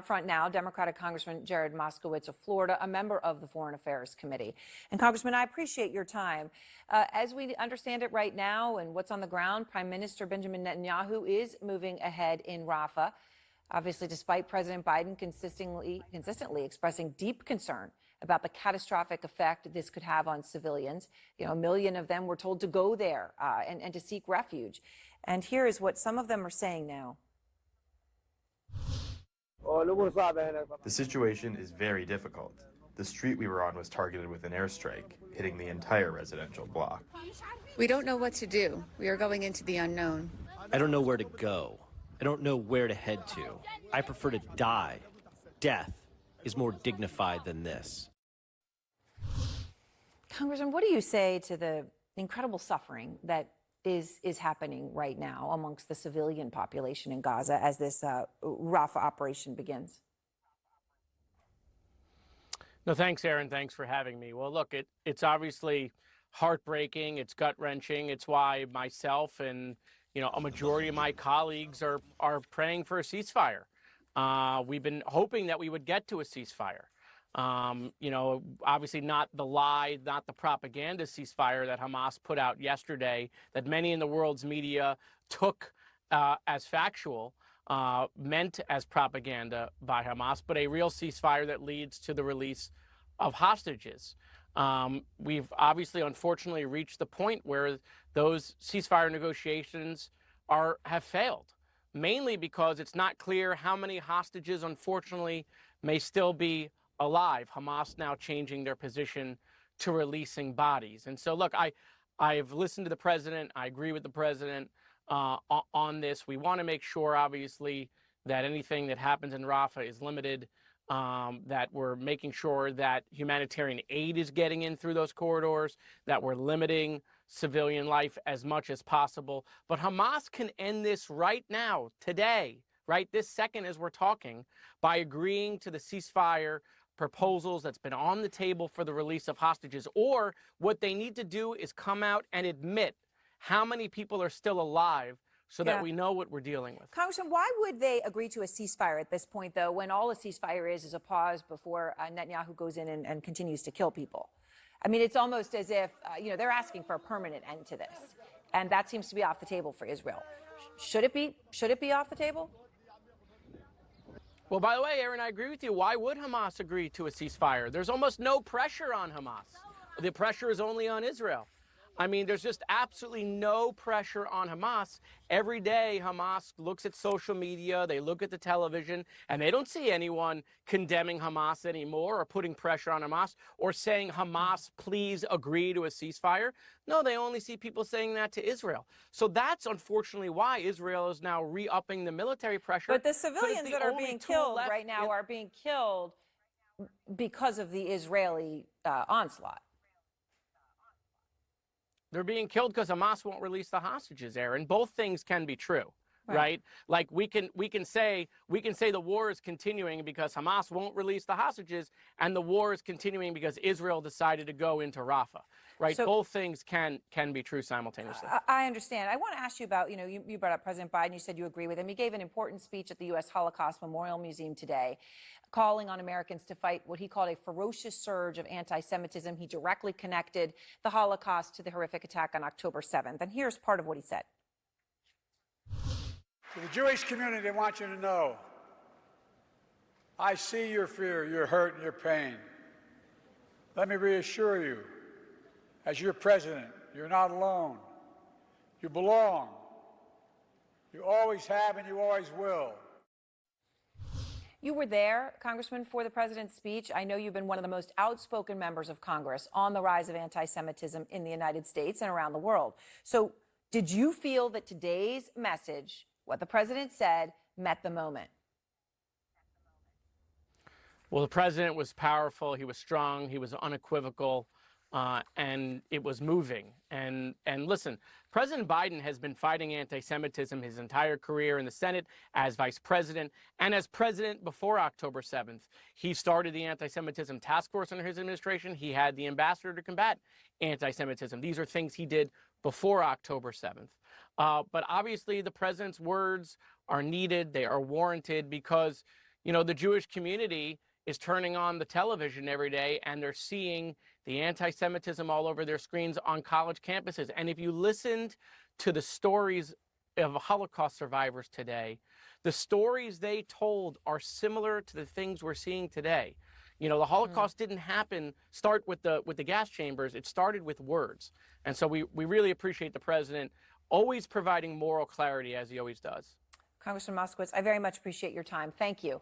Front now, Democratic Congressman Jared Moskowitz of Florida, a member of the Foreign Affairs Committee. And Congressman, I appreciate your time. As we understand it right now and what's on the ground, Prime Minister Benjamin Netanyahu is moving ahead in Rafah, obviously despite President Biden consistently expressing deep concern about the catastrophic effect this could have on civilians. You know, 1 million of them were told to go there and to seek refuge. And here is what some of them are saying now. The situation is very difficult. The street we were on was targeted with an airstrike, hitting the entire residential block. We don't know what to do. We are going into the unknown. I don't know where to go. I don't know where to head to. I prefer to die. Death is more dignified than this. Congressman, what do you say to the incredible suffering that is happening right now amongst the civilian population in Gaza as this Rafah operation begins? No, thanks, Erin. Thanks for having me. Well, look, it's obviously heartbreaking. It's gut-wrenching. It's why myself and, a majority of my colleagues are praying for a ceasefire. We've been hoping that we would get to a ceasefire. Obviously not the lie, not the propaganda ceasefire that Hamas put out yesterday that many in the world's media took as factual, meant as propaganda by Hamas, but a real ceasefire that leads to the release of hostages. We've obviously, unfortunately, reached the point where those ceasefire negotiations have failed, mainly because it's not clear how many hostages, unfortunately, may still be alive. Hamas now changing their position to releasing bodies. And so, look, I've listened to the president. I agree with the president on this. We want to make sure, obviously, that anything that happens in Rafah is limited, that we're making sure that humanitarian aid is getting in through those corridors, that we're limiting civilian life as much as possible. But Hamas can end this right now, today, right this second as we're talking, by agreeing to the ceasefire proposals that's been on the table for the release of hostages. Or what they need to do is come out and admit how many people are still alive so that we know what we're dealing with. Congressman, why would they agree to a ceasefire at this point, though, when all a ceasefire is a pause before Netanyahu goes in and continues to kill people? I mean, it's almost as if, they're asking for a permanent end to this. And that seems to be off the table for Israel. Should it be off the table? Well, by the way, Erin, I agree with you. Why would Hamas agree to a ceasefire? There's almost no pressure on Hamas. The pressure is only on Israel. I mean, there's just absolutely no pressure on Hamas. Every day, Hamas looks at social media, they look at the television, and they don't see anyone condemning Hamas anymore or putting pressure on Hamas or saying, Hamas, please agree to a ceasefire. No, they only see people saying that to Israel. So that's unfortunately why Israel is now re-upping the military pressure. But the civilians that are being killed right now are being killed because of the Israeli onslaught. They're being killed because Hamas won't release the hostages, Erin. Both things can be true, right? Like we can say the war is continuing because Hamas won't release the hostages, and the war is continuing because Israel decided to go into Rafah, right? So, both things can be true simultaneously. I understand. I want to ask you about, you brought up President Biden. You said you agree with him. He gave an important speech at the U.S. Holocaust Memorial Museum today, calling on Americans to fight what he called a ferocious surge of anti-Semitism. He directly connected the Holocaust to the horrific attack on October 7th. And here's part of what he said. To the Jewish community, I want you to know, I see your fear, your hurt, and your pain. Let me reassure you, as your president, you're not alone. You belong. You always have and you always will. You were there, Congressman, for the president's speech. I know you've been one of the most outspoken members of Congress on the rise of anti-Semitism in the United States and around the world. So did you feel that today's message, what the president said, met the moment? Well, the president was powerful. He was strong. He was unequivocal. And it was moving. And listen, President Biden has been fighting anti-Semitism his entire career in the Senate as vice president and as president before October 7th. He started the anti-Semitism task force under his administration. He had the ambassador to combat anti-Semitism. These are things he did before October 7th. But obviously the president's words are needed. They are warranted because, You know, the Jewish community is turning on the television every day and they're seeing the anti-Semitism all over their screens on college campuses. And if you listened to the stories of Holocaust survivors today, the stories they told are similar to the things we're seeing today. You know, the Holocaust didn't start with the gas chambers. It started with words. And so we really appreciate the president always providing moral clarity, as he always does. Congressman Moskowitz, I very much appreciate your time. Thank you.